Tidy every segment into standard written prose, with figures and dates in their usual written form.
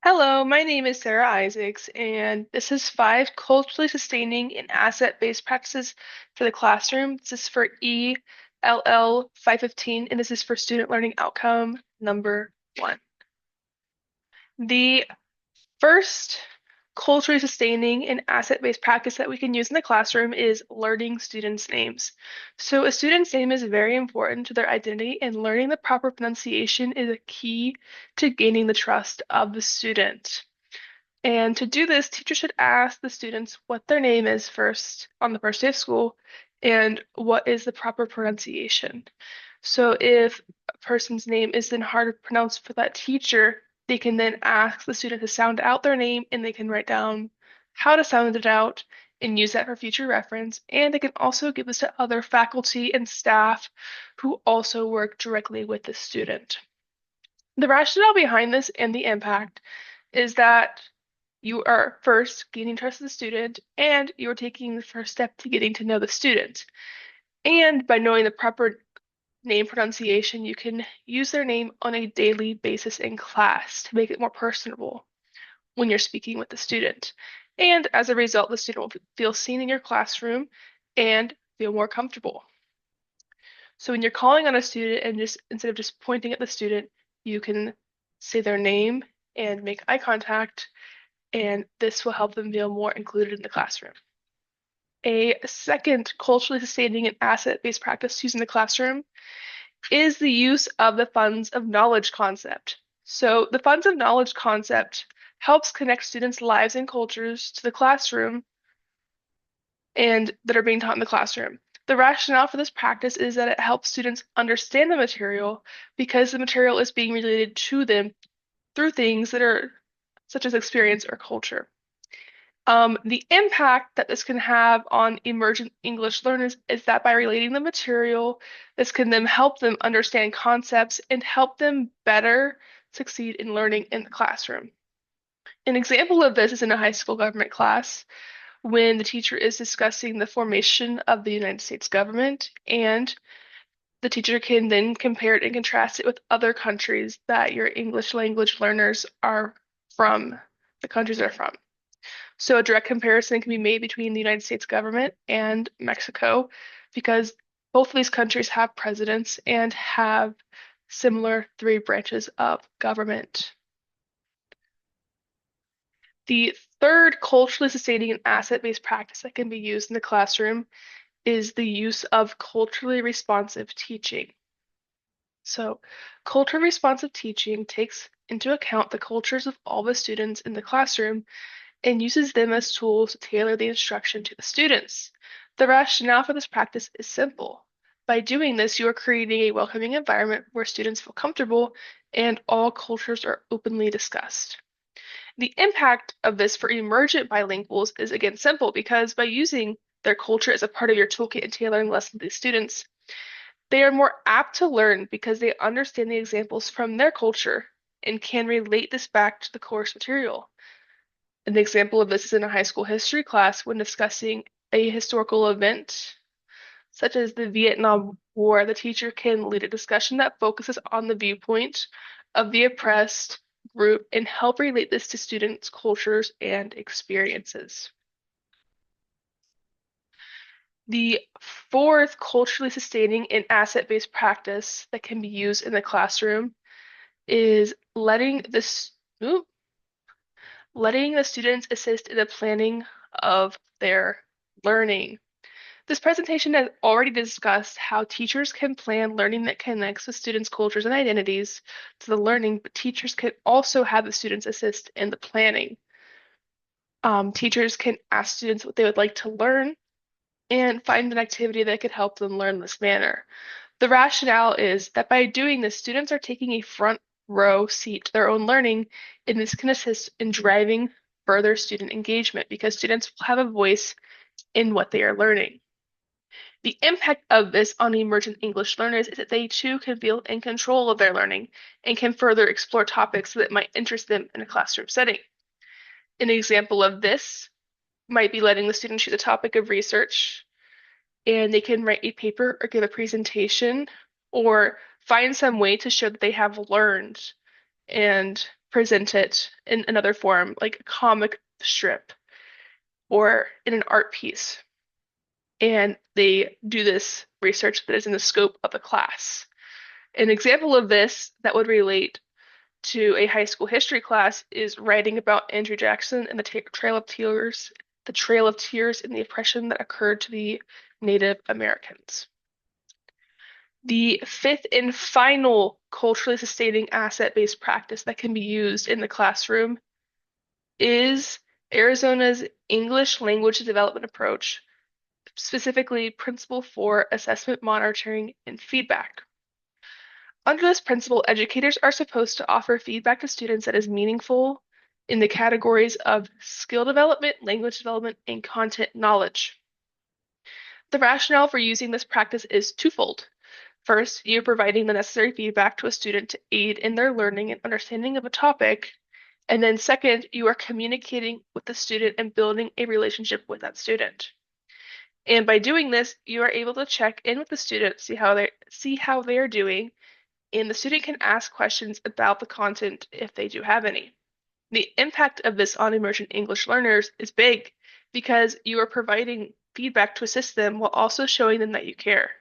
Hello, my name is Sarah Isaacs, and this is five culturally sustaining and asset-based practices for the classroom. This is for ELL 515, and this is for student learning outcome number one. The first culturally sustaining and asset-based practice that we can use in the classroom is learning students' names. So a student's name is very important to their identity, and learning the proper pronunciation is a key to gaining the trust of the student. And to do this, teachers should ask the students what their name is first on the first day of school and what is the proper pronunciation. So if a person's name is then hard to pronounce for that teacher, they can then ask the student to sound out their name and they can write down how to sound it out and use that for future reference. And they can also give this to other faculty and staff who also work directly with the student. The rationale behind this and the impact is that you are first gaining trust of the student and you're taking the first step to getting to know the student. And by knowing the proper name pronunciation, you can use their name on a daily basis in class to make it more personable when you're speaking with the student. And as a result, the student will feel seen in your classroom and feel more comfortable. So when you're calling on a student and just instead of just pointing at the student, you can say their name and make eye contact, and this will help them feel more included in the classroom. A second culturally sustaining and asset-based practice used in the classroom is the use of the funds of knowledge concept. So the funds of knowledge concept helps connect students' lives and cultures to the classroom and that are being taught in the classroom. The rationale for this practice is that it helps students understand the material because the material is being related to them through things that are such as experience or culture. The impact that this can have on emergent English learners is that by relating the material, this can then help them understand concepts and help them better succeed in learning in the classroom. An example of this is in a high school government class when the teacher is discussing the formation of the United States government, and the teacher can then compare it and contrast it with other countries that your English language learners are from, the countries they're from. So a direct comparison can be made between the United States government and Mexico because both of these countries have presidents and have similar three branches of government. The third culturally sustaining and asset-based practice that can be used in the classroom is the use of culturally responsive teaching. So, culturally responsive teaching takes into account the cultures of all the students in the classroom and uses them as tools to tailor the instruction to the students. The rationale for this practice is simple. By doing this, you are creating a welcoming environment where students feel comfortable and all cultures are openly discussed. The impact of this for emergent bilinguals is again simple because by using their culture as a part of your toolkit and tailoring lessons to students, they are more apt to learn because they understand the examples from their culture and can relate this back to the course material. An example of this is in a high school history class when discussing a historical event, such as the Vietnam War. The teacher can lead a discussion that focuses on the viewpoint of the oppressed group and help relate this to students' cultures and experiences. The fourth culturally sustaining and asset-based practice that can be used in the classroom is letting the students assist in the planning of their learning. This presentation has already discussed how teachers can plan learning that connects with students' cultures and identities to the learning, but teachers can also have the students assist in the planning. Teachers can ask students what they would like to learn and find an activity that could help them learn this manner. The rationale is that by doing this, students are taking a front row seat to their own learning, and this can assist in driving further student engagement because students will have a voice in what they are learning. The impact of this on emergent English learners is that they too can feel in control of their learning and can further explore topics that might interest them in a classroom setting. An example of this might be letting the student choose a topic of research, and they can write a paper or give a presentation or find some way to show that they have learned and present it in another form, like a comic strip or in an art piece. And they do this research that is in the scope of the class. An example of this that would relate to a high school history class is writing about Andrew Jackson and the Trail of Tears and the oppression that occurred to the Native Americans. The fifth and final culturally sustaining asset-based practice that can be used in the classroom is Arizona's English language development approach, specifically Principle for Assessment, Monitoring, and Feedback. Under this principle, educators are supposed to offer feedback to students that is meaningful in the categories of skill development, language development, and content knowledge. The rationale for using this practice is twofold. First, you're providing the necessary feedback to a student to aid in their learning and understanding of a topic. And then second, you are communicating with the student and building a relationship with that student. And by doing this, you are able to check in with the student, see how they are doing, and the student can ask questions about the content if they do have any. The impact of this on immersion English learners is big because you are providing feedback to assist them while also showing them that you care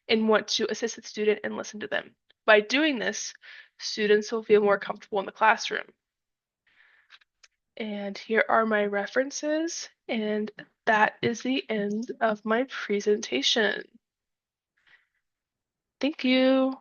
and want to assist the student and listen to them. By doing this, students will feel more comfortable in the classroom. And here are my references, and that is the end of my presentation. Thank you.